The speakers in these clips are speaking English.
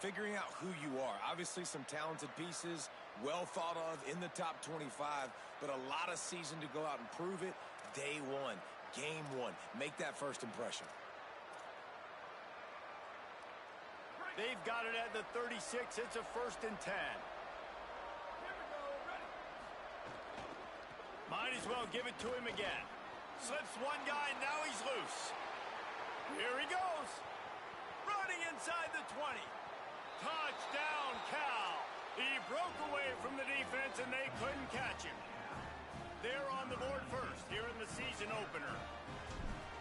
figuring out who you are. Obviously, some talented pieces, well thought of in the top 25, but a lot of season to go out and prove it. Day one, game one. Make that first impression. They've got it at the 36. It's a 1st and 10. Might as well give it to him again. Slips one guy, now he's loose. Here he goes. Running inside the 20. Touchdown, Cal. He broke away from the defense, and they couldn't catch him. They're on the board first here in the season opener.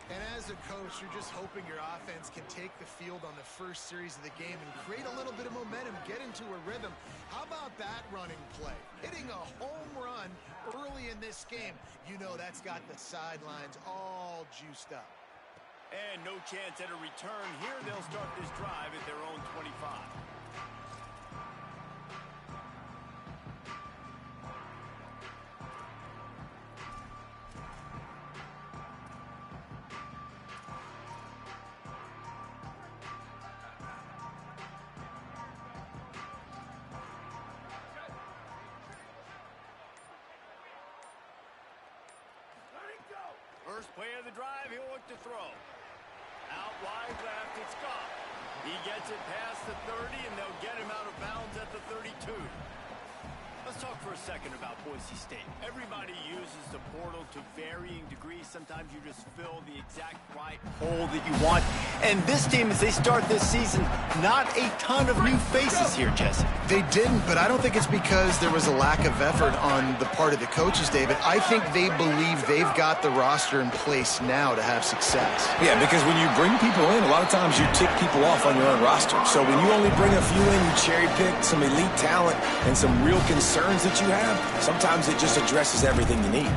And as a coach, you're just hoping your offense can take the field on the first series of the game and create a little bit of momentum, get into a rhythm. How about that running play? Hitting a home run early in this game. You know that's got the sidelines all juiced up. And no chance at a return. Here they'll start this drive at their own 25. First play of the drive, he'll look to throw. Out wide left, it's Ncaa. He gets it past the 30, and they'll get him out of bounds at the 32. Let's talk for a second about Boise State. Everybody uses the portal to varying degrees. Sometimes you just fill the exact right hole that you want. And this team, as they start this season, not a ton of new faces here, Jesse. They didn't, but I don't think it's because there was a lack of effort on the part of the coaches, David. I think they believe they've got the roster in place now to have success. Yeah, because when you bring people in, a lot of times you tick people off on your own roster. So when you only bring a few in, you cherry pick some elite talent and some real concerns that you have, sometimes it just addresses everything you need.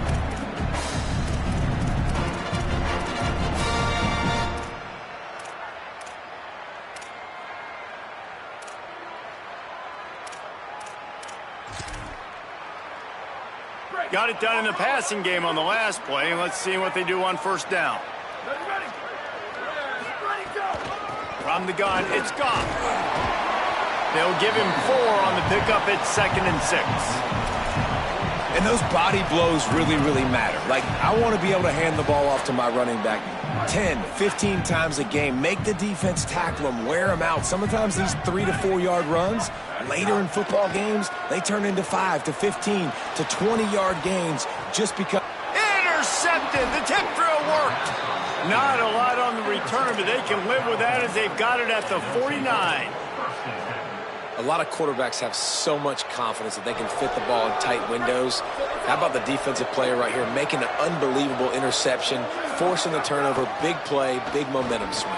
Got it done in the passing game on the last play. Let's see what they do on first down. From the gun, it's Ncaa. They'll give him 4 on the pickup at 2nd and 6. And those body blows really, really matter. Like, I want to be able to hand the ball off to my running back 10, 15 times a game. Make the defense tackle them, wear them out. Sometimes these 3 to 4 yard runs, later in football games, they turn into 5 to 15 to 20-yard gains just because. Intercepted. The tip drill worked. Not a lot on the return, but they can live with that as they've got it at the 49. A lot of quarterbacks have so much confidence that they can fit the ball in tight windows. How about the defensive player right here making an unbelievable interception, forcing the turnover, big play, big momentum swing.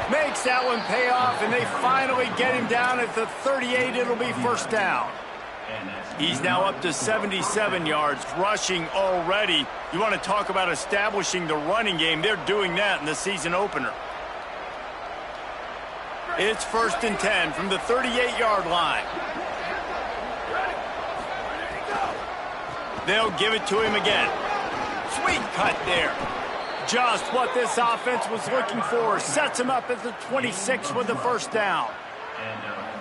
Makes that one pay off, and they finally get him down at the 38. It'll be first down. He's now up to 77 yards, rushing already. You want to talk about establishing the running game. They're doing that in the season opener. It's 1st and 10 from the 38-yard line. They'll give it to him again. Sweet cut there. Just what this offense was looking for. Sets him up at the 26 with the first down.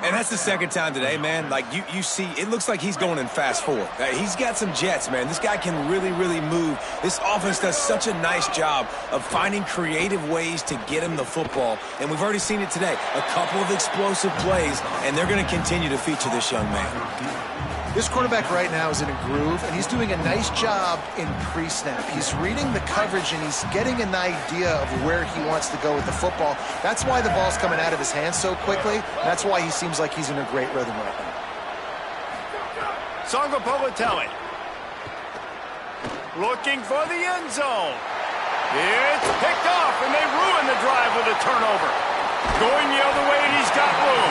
And that's the second time today, man. Like, you see, it looks like he's going in fast forward. He's got some jets, man. This guy can really, really move. This offense does such a nice job of finding creative ways to get him the football. And we've already seen it today. A couple of explosive plays, and they're going to continue to feature this young man. This quarterback right now is in a groove, and he's doing a nice job in pre-snap. He's reading the coverage, and he's getting an idea of where he wants to go with the football. That's why the ball's coming out of his hands so quickly. That's why he seems like he's in a great rhythm right now. Sangopovatelli looking for the end zone. It's picked off, and they ruin the drive with a turnover. Going the other way, and he's got room.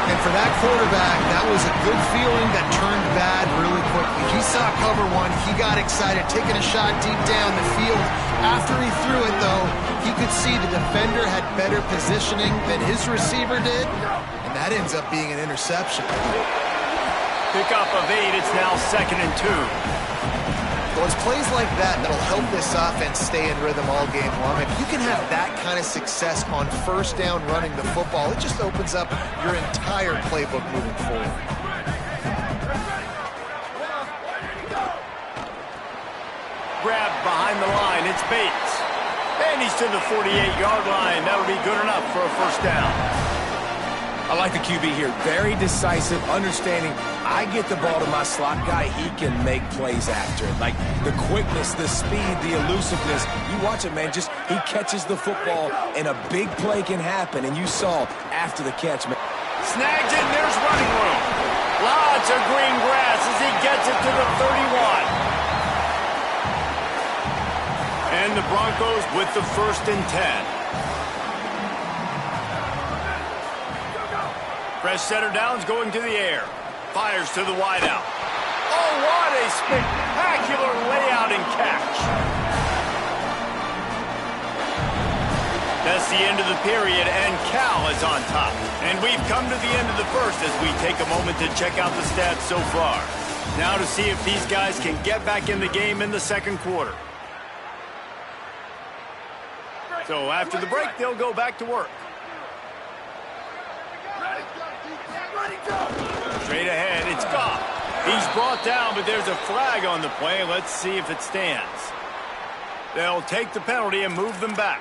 And for that quarterback, that was a good feeling that turned bad really quickly. He saw cover one. He got excited, taking a shot deep down the field. After he threw it, though, he could see the defender had better positioning than his receiver did, and that ends up being an interception. Pickup of 8. It's now 2nd and 2. Well, it's plays like that that'll help this offense stay in rhythm all game long. If you can have that kind of success on first down running the football, it just opens up your entire playbook moving forward. Grabbed behind the line. It's Bates. And he's to the 48-yard line. That'll be good enough for a first down. I like the QB here. Very decisive, understanding I get the ball to my slot guy, he can make plays after it. Like the quickness, the speed, the elusiveness. You watch it, man. Just he catches the football, and a big play can happen. And you saw after the catch, man. Snags it, and there's running room. Lots of green grass as he gets it to the 31. And the Broncos with the 1st and 10. Fresh setter downs going to the air. Fires to the wideout. Oh, what a spectacular layout and catch. That's the end of the period, and Cal is on top. And we've come to the end of the first as we take a moment to check out the stats so far. Now to see if these guys can get back in the game in the second quarter. So after the break, they'll go back to work. Straight ahead, it's Goff. He's brought down, but there's a flag on the play. Let's see if it stands. They'll take the penalty and move them back.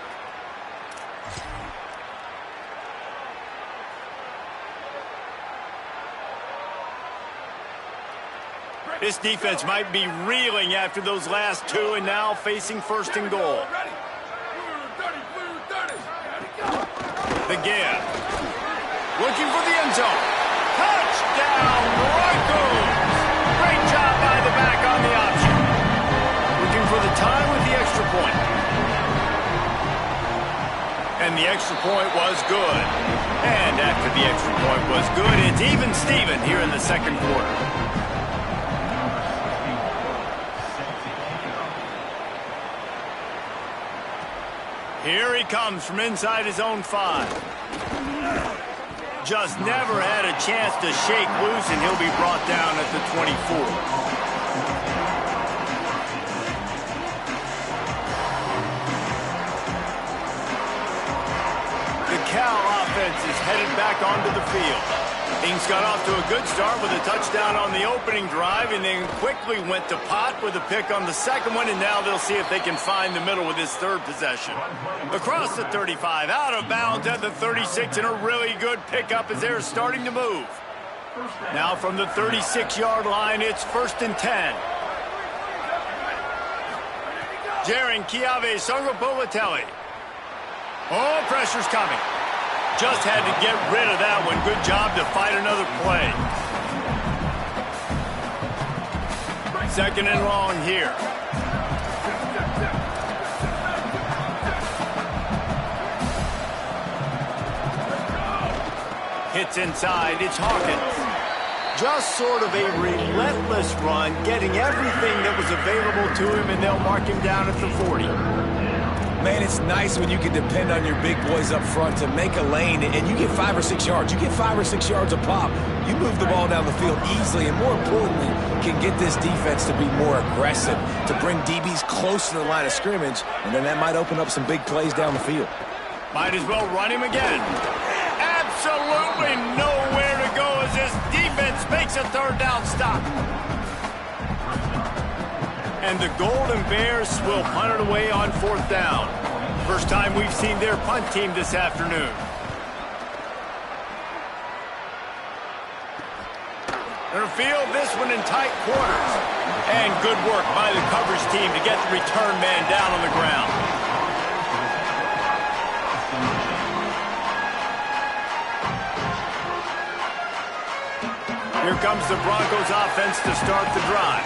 This defense might be reeling after those last two and now facing 1st and goal. The give. Looking for the end zone. Touchdown, Broncos! Great job by the back on the option. Looking for the time with the extra point. And the extra point was good. And after the extra point was good, it's even Steven here in the second quarter. Here he comes from inside his own 5. Just never had a chance to shake loose, and he'll be brought down at the 24. The Cal offense is headed back onto the field. Ings got off to a good start with a touchdown on the opening drive, and then quickly went to Pot with a pick on the second one, and now they'll see if they can find the middle with his 3rd possession. Across the 35, out of bounds at the 36, and a really good pickup as they're starting to move. Now from the 36-yard line, it's 1st and 10. Jaren Kiave Songopolitelli. Oh, pressure's coming. Just had to get rid of that one. Good job to fight another play. 2nd and long here. Hits inside. It's Hawkins. Just sort of a relentless run, getting everything that was available to him, and they'll mark him down at the 40. Man, it's nice when you can depend on your big boys up front to make a lane, and you get 5 or 6 yards. You get 5 or 6 yards a pop. You move the ball down the field easily, and more importantly, can get this defense to be more aggressive, to bring DBs close to the line of scrimmage, and then that might open up some big plays down the field. Might as well run him again. Absolutely nowhere to go as this defense makes a 3rd down stop. And the Golden Bears will punt it away on 4th down. First time we've seen their punt team this afternoon. They'll field this one in tight quarters. And good work by the coverage team to get the return man down on the ground. Here comes the Broncos offense to start the drive.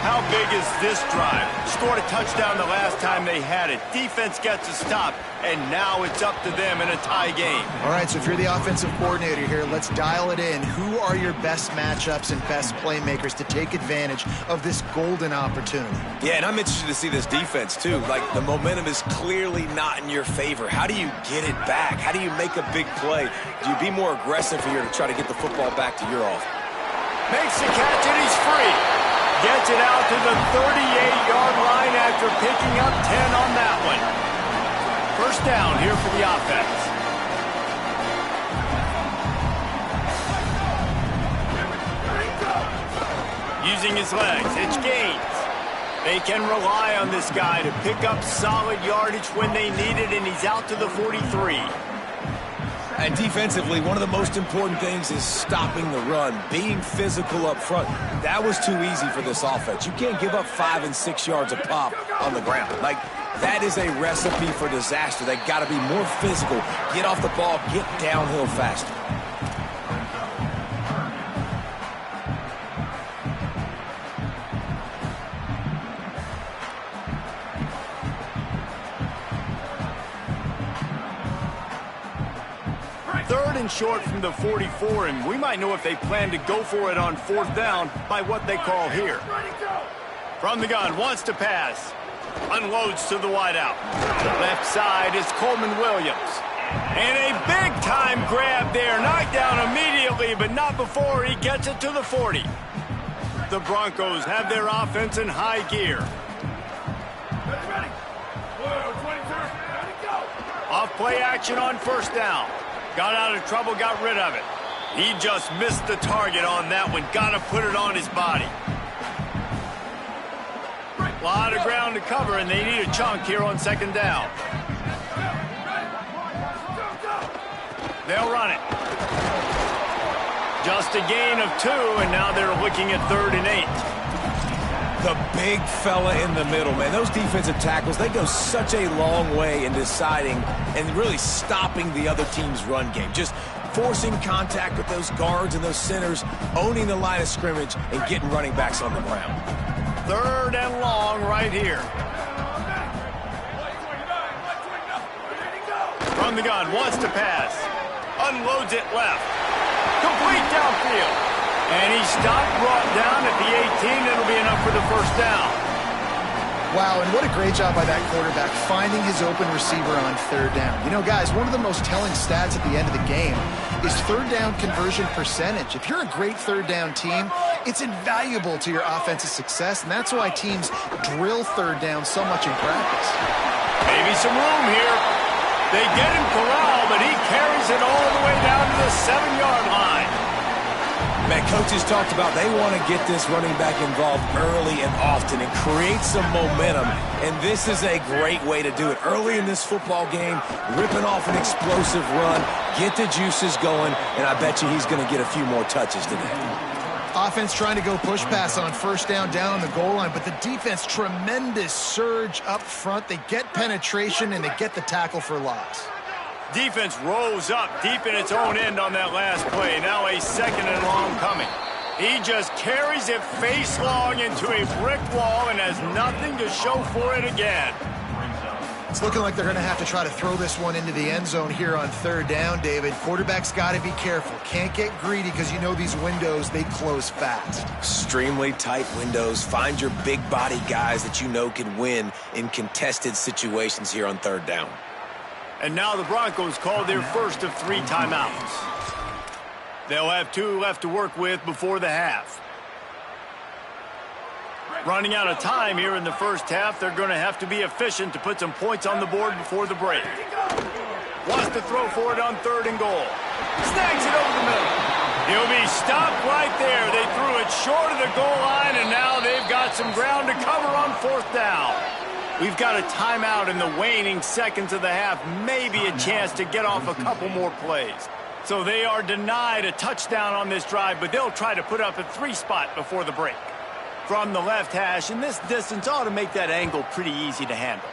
How big is this drive? Scored a touchdown the last time they had it. Defense gets a stop, and now it's up to them in a tie game. All right, so if you're the offensive coordinator here, let's dial it in. Who are your best matchups and best playmakers to take advantage of this golden opportunity? Yeah, and I'm interested to see this defense, too. Like, the momentum is clearly not in your favor. How do you get it back? How do you make a big play? Do you be more aggressive here to try to get the football back to your offense? Makes the catch, and he's free. Gets it out to the 38-yard line after picking up 10 on that one. First down here for the offense. Using his legs, it's Gaines. They can rely on this guy to pick up solid yardage when they need it, and he's out to the 43. And defensively, one of the most important things is stopping the run, being physical up front. That was too easy for this offense. You can't give up 5 and 6 yards a pop on the ground. Like, that is a recipe for disaster. They got to be more physical, get off the ball, get downhill faster. Third and short from the 44, and we might know if they plan to go for it on fourth down by what they call here. From the gun, wants to pass. Unloads to the wideout. Left side is Coleman Williams. And a big-time grab there. Knocked down immediately, but not before he gets it to the 40. The Broncos have their offense in high gear. Off play action on first down. Got out of trouble, got rid of it. He just missed the target on that one. Got to put it on his body. A lot of ground to cover, and they need a chunk here on second down. They'll run it. Just a gain of 2, and now they're looking at 3rd and 8. The big fella in the middle, man. Those defensive tackles, they go such a long way in deciding and really stopping the other team's run game. Just forcing contact with those guards and those centers, owning the line of scrimmage, and getting running backs on the ground. 3rd and long right here. From the gun, wants to pass. Unloads it left. Complete downfield. And he stopped, brought down at the 18. It'll be enough for the first down. Wow, and what a great job by that quarterback finding his open receiver on 3rd down. You know, guys, one of the most telling stats at the end of the game is 3rd down conversion percentage. If you're a great 3rd down team, it's invaluable to your offensive success, and that's why teams drill 3rd down so much in practice. Maybe some room here. They get him corralled, but he carries it all the way down to the 7-yard line. Man, coaches talked about they want to get this running back involved early and often and create some momentum, and this is a great way to do it. Early in this football game, ripping off an explosive run, get the juices going, and I bet you he's going to get a few more touches today. Offense trying to go push pass on first down on the goal line, but the defense, tremendous surge up front. They get penetration, and they get the tackle for loss. Defense rose up deep in its own end on that last play. Now a 2nd and long coming. He just carries it face long into a brick wall and has nothing to show for it again. It's looking like they're going to have to try to throw this one into the end zone here on 3rd down, David. Quarterback's got to be careful. Can't get greedy because you know these windows, they close fast. Extremely tight windows. Find your big body guys that you know can win in contested situations here on 3rd down. And now the Broncos call their first of 3 timeouts. They'll have 2 left to work with before the half. Running out of time here in the first half, they're going to have to be efficient to put some points on the board before the break. Wants to throw for it on 3rd and goal. Snags it over the middle. He'll be stopped right there. They threw it short of the goal line, and now they've got some ground to cover on 4th down. We've got a timeout in the waning seconds of the half, maybe a chance to get off a couple more plays. So they are denied a touchdown on this drive, but they'll try to put up a 3 spot before the break. From the left hash, and this distance ought to make that angle pretty easy to handle.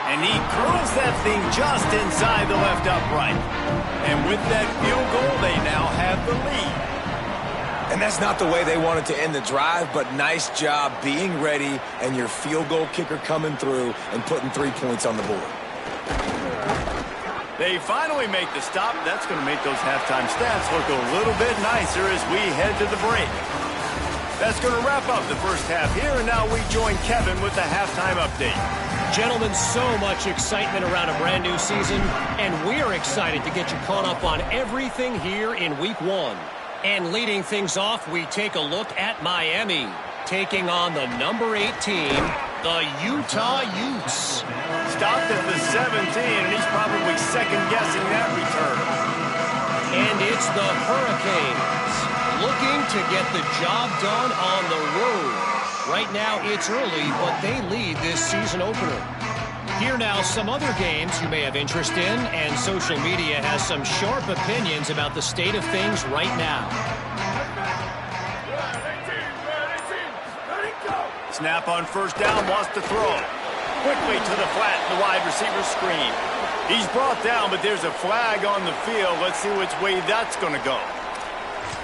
And he curls that thing just inside the left upright. And with that field goal, they now have the lead. And that's not the way they wanted to end the drive, but nice job being ready and your field goal kicker coming through and putting 3 points on the board. They finally make the stop. That's going to make those halftime stats look a little bit nicer as we head to the break. That's going to wrap up the first half here, and now we join Kevin with the halftime update. Gentlemen, so much excitement around a brand new season, and we're excited to get you caught up on everything here in Week 1. And leading things off, we take a look at Miami. taking on the number 8 team, the Utah Utes. Stopped at the 17, and he's probably second-guessing that return. And it's the Hurricanes looking to get the job done on the road. Right now it's early, but they lead this season opener. Here now some other games you may have interest in, and social media has some sharp opinions about the state of things right now. Snap on first down, wants to throw. Quickly to the flat, the wide receiver screen. He's brought down, but there's a flag on the field. Let's see which way that's going to go.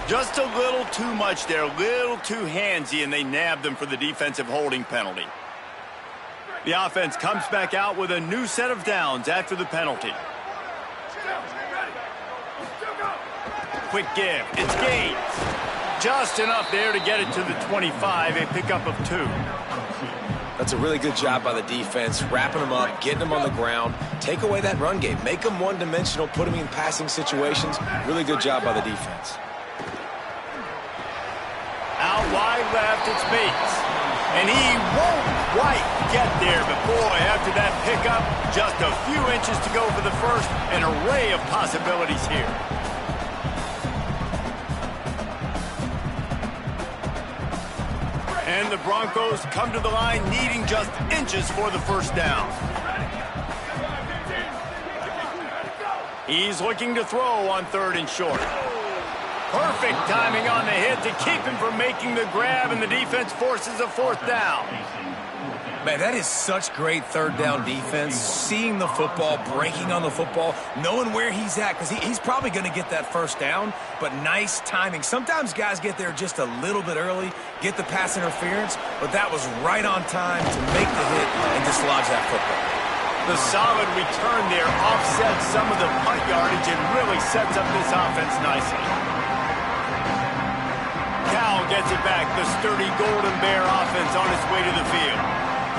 Just a little too much there, a little too handsy, and they nabbed him for the defensive holding penalty. The offense comes back out with a new set of downs after the penalty. Quick give, it's Gaines. Just enough there to get it to the 25, a pickup of 2. That's a really good job by the defense, wrapping them up, getting them on the ground, take away that run game, make them one-dimensional, put them in passing situations. Really good job by the defense. Out wide left, it's Bates. And he won't quite get there, but boy, after that pickup, just a few inches to go for the first, an array of possibilities here. And the Broncos come to the line needing just inches for the first down. He's looking to throw on 3rd and short. Perfect timing on the hit to keep him from making the grab, and the defense forces a 4th down. Man, that is such great 3rd down defense. Seeing the football, breaking on the football, knowing where he's at, because he's probably going to get that first down, but nice timing. Sometimes guys get there just a little bit early, get the pass interference, but that was right on time to make the hit and dislodge that football. The solid return there offsets some of the punt yardage and really sets up this offense nicely. Cal gets it back, the sturdy Golden Bear offense on its way to the field.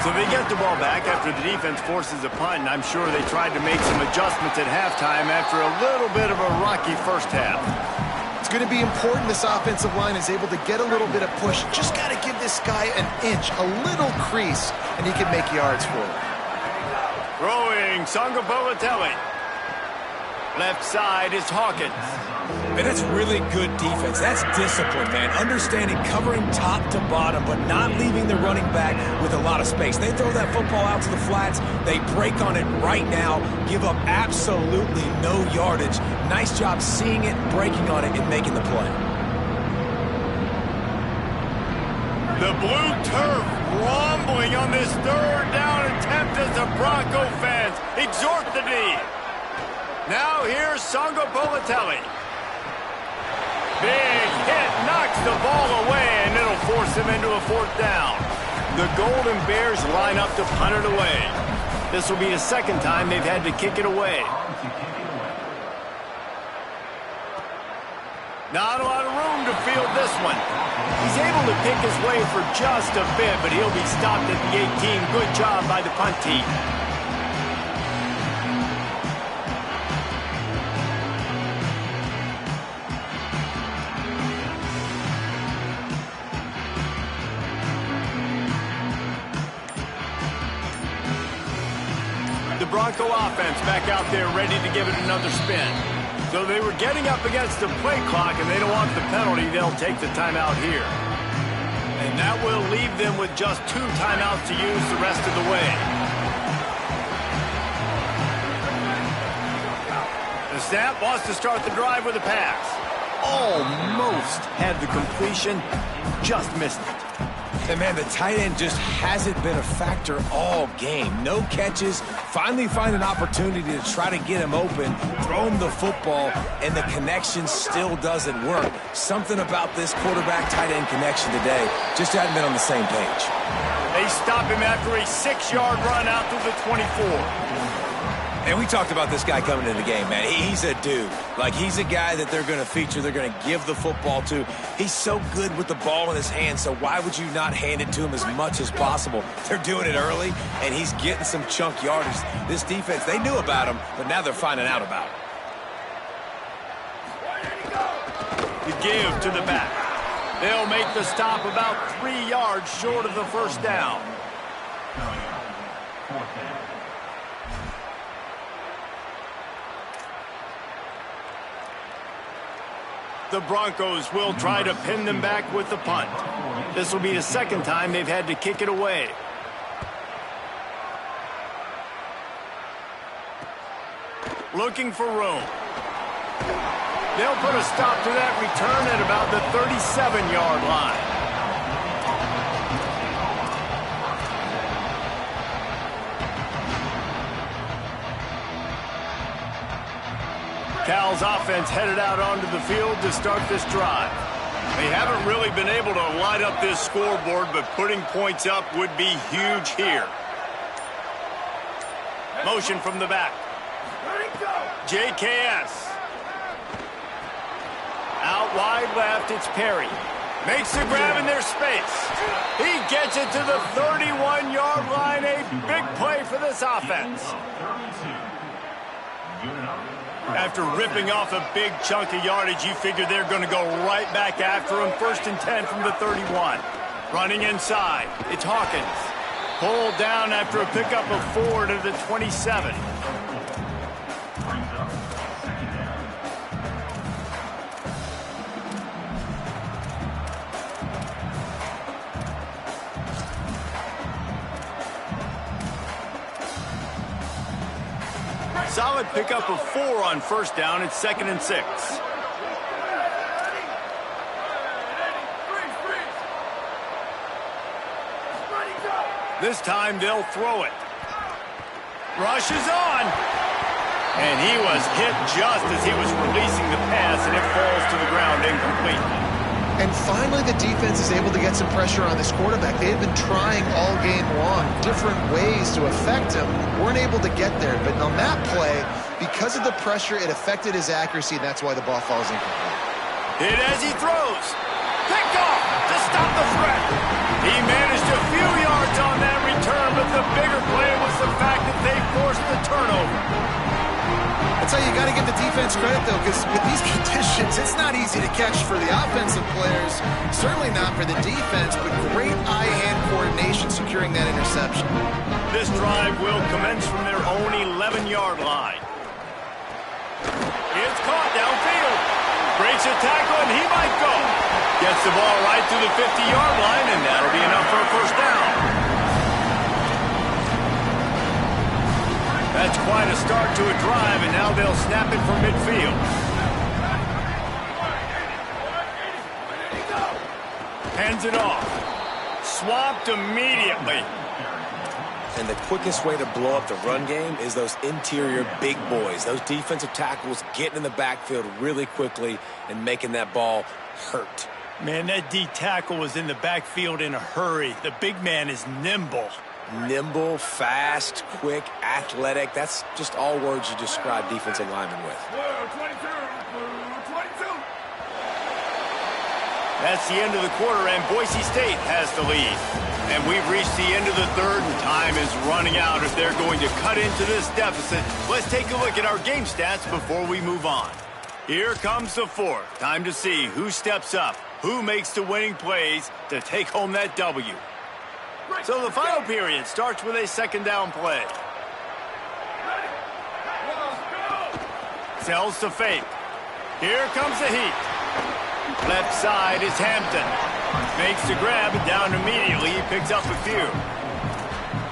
So they get the ball back after the defense forces a punt, and I'm sure they tried to make some adjustments at halftime after a little bit of a rocky first half. It's going to be important this offensive line is able to get a little bit of push. Just got to give this guy an inch, a little crease, and he can make yards for it. Throwing, Ncaa. Left side is Hawkins. Man, that's really good defense. That's discipline, man. Understanding, covering top to bottom, but not leaving the running back with a lot of space. They throw that football out to the flats. They break on it right now, give up absolutely no yardage. Nice job seeing it, breaking on it, and making the play. The blue turf rumbling on this 3rd down attempt as the Bronco fans exhort the D. Now here's Ncaa. Big hit, knocks the ball away, and it'll force him into a 4th down. The Golden Bears line up to punt it away. This will be the 2nd time they've had to kick it away. Not a lot of room to field this one. He's able to pick his way for just a bit, but he'll be stopped at the 18. Good job by the punt team. The Bronco offense back out there ready to give it another spin. So they were getting up against the play clock, and they don't want the penalty. They'll take the timeout here. And that will leave them with just 2 timeouts to use the rest of the way. The snap wants to start the drive with a pass. Almost had the completion, just missed it. And, man, the tight end just hasn't been a factor all game. No catches, finally find an opportunity to try to get him open, throw him the football, and the connection still doesn't work. Something about this quarterback-tight end connection today just hadn't been on the same page. They stop him after a 6-yard run out to the 24. And we talked about this guy coming into the game, man. He's a dude. Like, he's a guy that they're going to feature, they're going to give the football to. He's so good with the ball in his hands, so why would you not hand it to him as much as possible? They're doing it early, and he's getting some chunk yardage. This defense, they knew about him, but now they're finding out about him. The give to the back. They'll make the stop about 3 yards short of the first down. The Broncos will try to pin them back with the punt. This will be the second time they've had to kick it away. Looking for room. They'll put a stop to that return at about the 37-yard line. Cal's offense headed out onto the field to start this drive. They haven't really been able to light up this scoreboard, but putting points up would be huge here. Motion from the back. JKS. Out wide left, it's Perry. Makes the grab in their space. He gets it to the 31-yard line. A big play for this offense. After ripping off a big chunk of yardage, you figure they're going to go right back after him. 1st and 10 from the 31. Running inside, it's Hawkins. Pulled down after a pickup of 4 to the 27. Solid pickup of 4 on first down. It's 2nd and 6. This time they'll throw it. Rush is on. And he was hit just as he was releasing the pass, and it falls to the ground incomplete. And finally, the defense is able to get some pressure on this quarterback. They've been trying all game long, different ways to affect him. Weren't able to get there. But on that play, because of the pressure, it affected his accuracy, and that's why the ball falls incomplete. Hit as he throws. Picked off to stop the threat. He managed a few yards on that return, but the bigger play was the fact that they forced the turnover. That's how you got to give the defense credit, though, because with these conditions, it's not easy to catch for the offensive players, certainly not for the defense, but great eye-hand coordination securing that interception. This drive will commence from their own 11-yard line. It's caught downfield. Breaks a tackle, and he might go. Gets the ball right to the 50-yard line, and that'll be enough for a first down. That's quite a start to a drive, and now they'll snap it from midfield. Hands it off. Swamped immediately. And the quickest way to blow up the run game is those interior big boys, those defensive tackles getting in the backfield really quickly and making that ball hurt. Man, that D tackle was in the backfield in a hurry. The big man is nimble. Nimble, fast, quick, athletic. That's just all words you describe defensive linemen with. That's the end of the quarter, and Boise State has the lead. And we've reached the end of the third, and time is running out if they're going to cut into this deficit. Let's take a look at our game stats before we move on. Here comes the fourth. Time to see who steps up, who makes the winning plays to take home that W. So the final period starts with a 2nd down play. Sells to fake. Here comes the heat. Left side is Hampton. Makes the grab and down immediately. He picks up a few.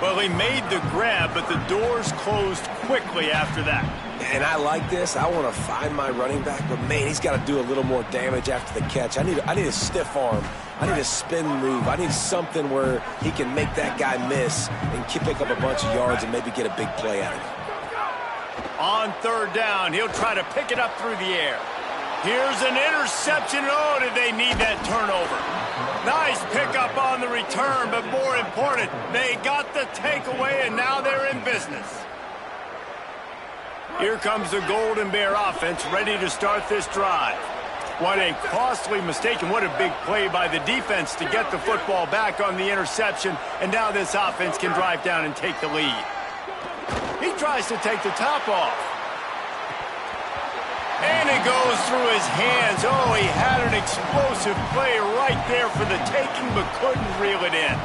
Well, he made the grab, but the doors closed quickly after that. And I like this. I want to find my running back, but man, he's got to do a little more damage after the catch. I need a stiff arm. I need a spin move. I need something where he can make that guy miss and pick up a bunch of yards and maybe get a big play out of it. On 3rd down, he'll try to pick it up through the air. Here's an interception. Oh, did they need that turnover? Nice pickup on the return, but more important, they got the takeaway, and now they're in business. Here comes the Golden Bear offense ready to start this drive. What a costly mistake, and what a big play by the defense to get the football back on the interception, and now this offense can drive down and take the lead. He tries to take the top off. And it goes through his hands. Oh, he had an explosive play right there for the taking, but couldn't reel it in.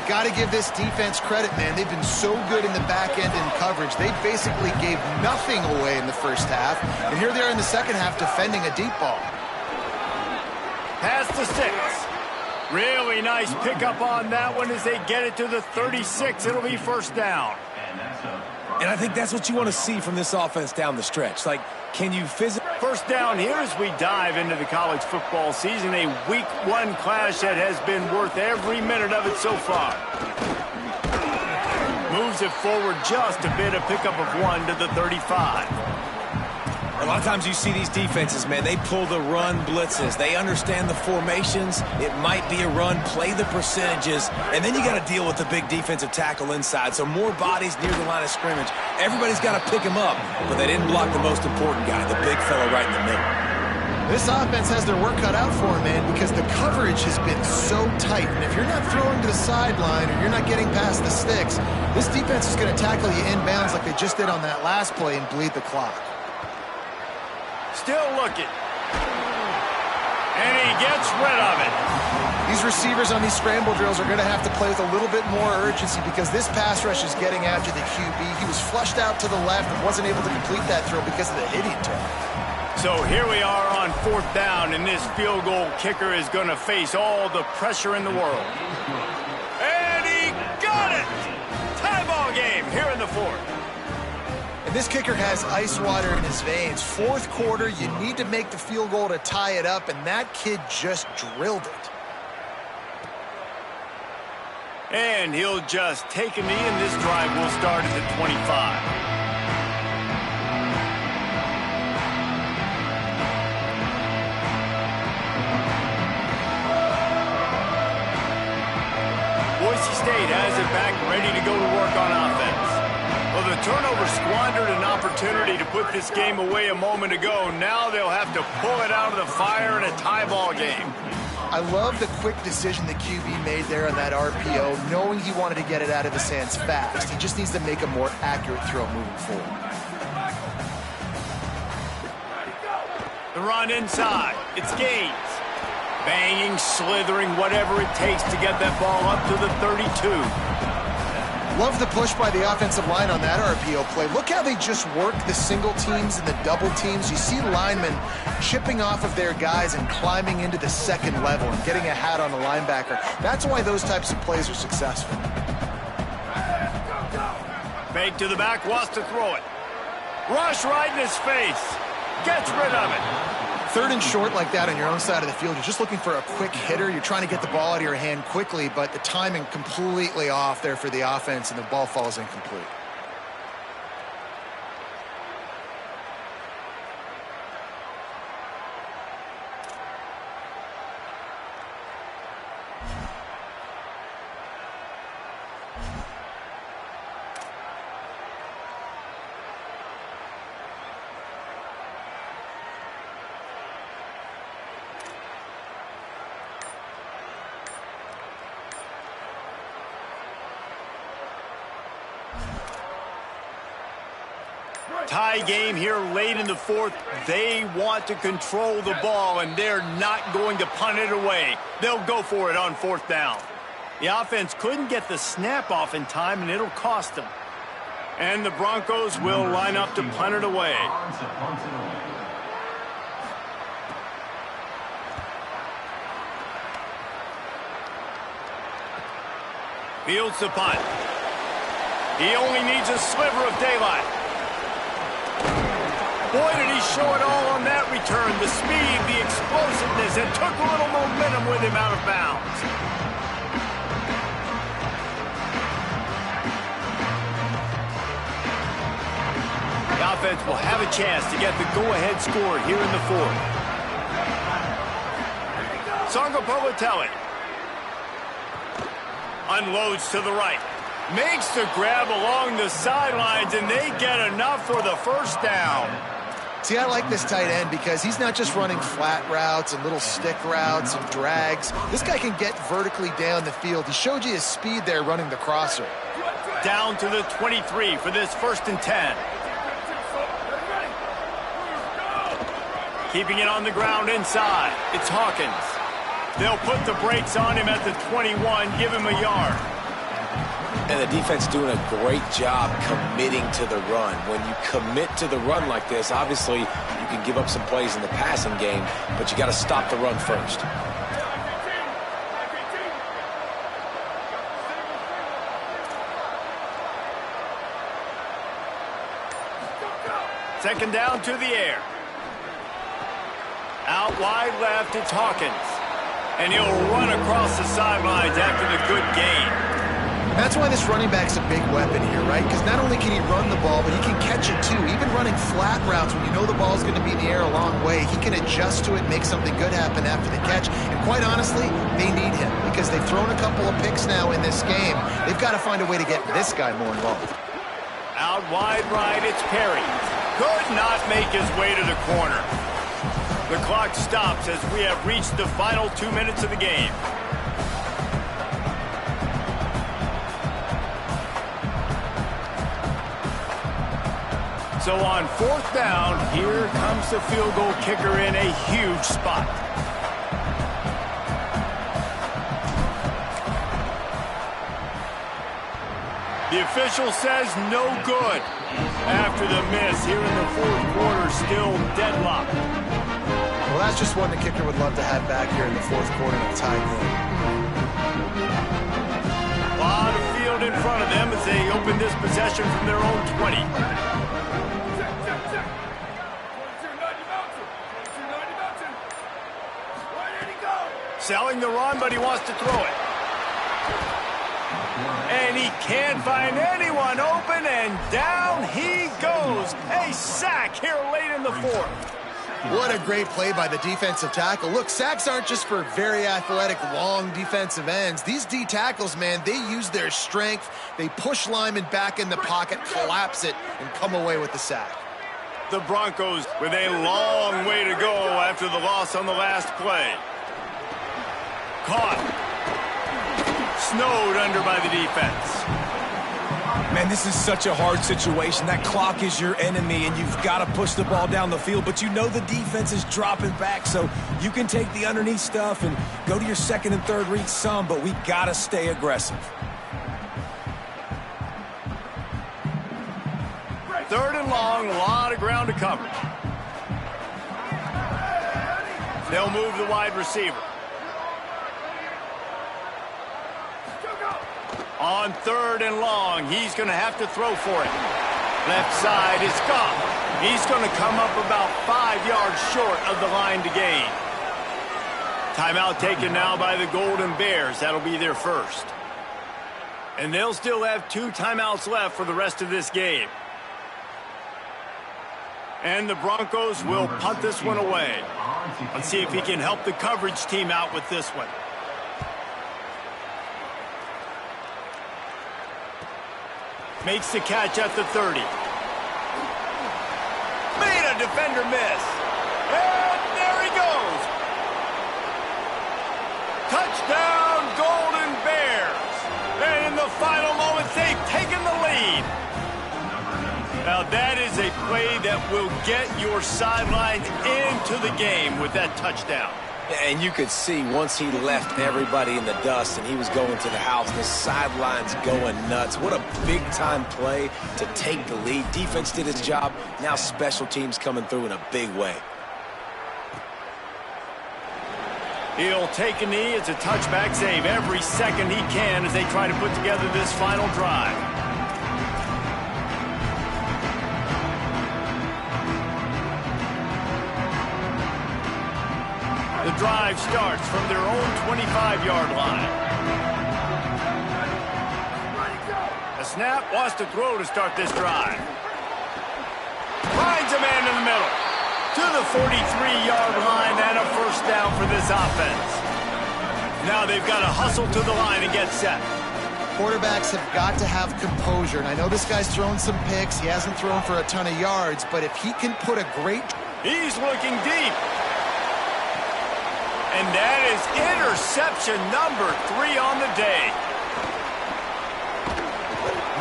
Got to give this defense credit, man. They've been so good in the back end in coverage. They basically gave nothing away in the first half. And here they are in the second half defending a deep ball. Pass to 6. Really nice pickup on that one as they get it to the 36. It'll be first down. And I think that's what you want to see from this offense down the stretch. Like, can you physically... First down here as we dive into the college football season. A week 1 clash that has been worth every minute of it so far. Moves it forward just a bit. A pickup of 1 to the 35. A lot of times you see these defenses, man, they pull the run blitzes. They understand the formations. It might be a run, play the percentages, and then you got to deal with the big defensive tackle inside. So more bodies near the line of scrimmage. Everybody's got to pick him up, but they didn't block the most important guy, the big fella right in the middle. This offense has their work cut out for them, man, because the coverage has been so tight. And if you're not throwing to the sideline or you're not getting past the sticks, this defense is going to tackle you inbounds like they just did on that last play and bleed the clock. Still looking. And he gets rid of it. These receivers on these scramble drills are going to have to play with a little bit more urgency because this pass rush is getting after the QB. He was flushed out to the left and wasn't able to complete that throw because of the hit he took. So here we are on 4th down, and this field goal kicker is going to face all the pressure in the world. And he got it! Tie ball game here in the 4th. And this kicker has ice water in his veins. 4th quarter, you need to make the field goal to tie it up, and that kid just drilled it. And he'll just take a knee, and this drive will start at the 25. Boise State has it back, ready to go to work on offense. Well, the turnover squandered an opportunity to put this game away a moment ago. Now they'll have to pull it out of the fire in a tie ball game. I love the quick decision the QB made there on that RPO, knowing he wanted to get it out of his hands fast. He just needs to make a more accurate throw moving forward. The run inside. It's Gaines. Banging, slithering, whatever it takes to get that ball up to the 32. Love the push by the offensive line on that RPO play. Look how they just work the single teams and the double teams. You see linemen chipping off of their guys and climbing into the second level and getting a hat on the linebacker. That's why those types of plays are successful. Fake to the back, wants to throw it. Rush right in his face. Gets rid of it. 3rd and short like that on your own side of the field, you're just looking for a quick hitter. You're trying to get the ball out of your hand quickly, but the timing completely off there for the offense, and the ball falls incomplete. Tie game here late in the 4th. They want to control the ball, and they're not going to punt it away. They'll go for it on 4th down. The offense couldn't get the snap off in time, and it'll cost them. And the Broncos will line up to punt it away. Fields the punt. He only needs a sliver of daylight. Boy, did he show it all on that return. The speed, the explosiveness, and took a little momentum with him out of bounds. The offense will have a chance to get the go-ahead score here in the 4th. Sangapowatelli unloads to the right. Makes the grab along the sidelines, and they get enough for the first down. See, I like this tight end because he's not just running flat routes and little stick routes and drags. This guy can get vertically down the field. He showed you his speed there running the crosser. Down to the 23 for this 1st and 10. Keeping it on the ground inside. It's Hawkins. They'll put the brakes on him at the 21, give him a yard. And the defense doing a great job committing to the run. When you commit to the run like this, obviously you can give up some plays in the passing game, but you got to stop the run first. Second down to the air. Out wide left, it's Hawkins. And he'll run across the sidelines after the good gain. That's why this running back's a big weapon here, right? Because not only can he run the ball, but he can catch it too. Even running flat routes when you know the ball's going to be in the air a long way, he can adjust to it, make something good happen after the catch. And quite honestly, they need him because they've thrown a couple of picks now in this game. They've got to find a way to get this guy more involved. Out wide right, it's Perry. Could not make his way to the corner. The clock stops as we have reached the final 2 minutes of the game. So on fourth down, here comes the field goal kicker in a huge spot. The official says no good. After the miss here in the fourth quarter, still deadlocked. Well, that's just one the kicker would love to have back here in the fourth quarter of the tie game. A lot of field in front of them as they open this possession from their own 20. Selling the run, but he wants to throw it. And he can't find anyone open, and down he goes. A sack here late in the fourth. What a great play by the defensive tackle. Look, sacks aren't just for very athletic, long defensive ends. These D tackles, man, they use their strength. They push linemen back in the pocket, collapse it, and come away with the sack. The Broncos with a long way to go after the loss on the last play. Caught. Snowed under by the defense. Man, this is such a hard situation. That clock is your enemy, and you've got to push the ball down the field, but you know the defense is dropping back, so you can take the underneath stuff and go to your second and third read some, but we got to stay aggressive. Third and long, a lot of ground to cover. They'll move the wide receiver. On third and long, he's going to have to throw for it. Left side is gone. He's going to come up about 5 yards short of the line to gain. Timeout taken now by the Golden Bears. That'll be their first. And they'll still have 2 timeouts left for the rest of this game. And the Broncos will punt this one away. Let's see if he can help the coverage team out with this one. Makes the catch at the 30. Made a defender miss. And there he goes. Touchdown, Golden Bears. And in the final moments, they've taken the lead. Now that is a play that will get your sidelines into the game with that touchdown. And you could see once he left everybody in the dust and he was going to the house, the sidelines going nuts. What a big-time play to take the lead. Defense did its job. Now special teams coming through in a big way. He'll take a knee. It's a touchback save every second he can as they try to put together this final drive. The drive starts from their own 25-yard line. The snap wants to throw to start this drive. Finds a man in the middle. To the 43-yard line and a first down for this offense. Now they've got to hustle to the line and get set. Quarterbacks have got to have composure. And I know this guy's thrown some picks. He hasn't thrown for a ton of yards, but if he can put a great... He's looking deep. And that is interception number 3 on the day.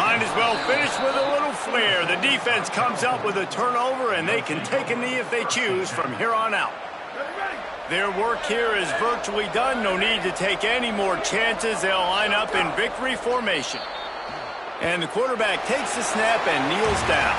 Might as well finish with a little flair. The defense comes up with a turnover, and they can take a knee if they choose from here on out. Their work here is virtually done. No need to take any more chances. They'll line up in victory formation. And the quarterback takes the snap and kneels down.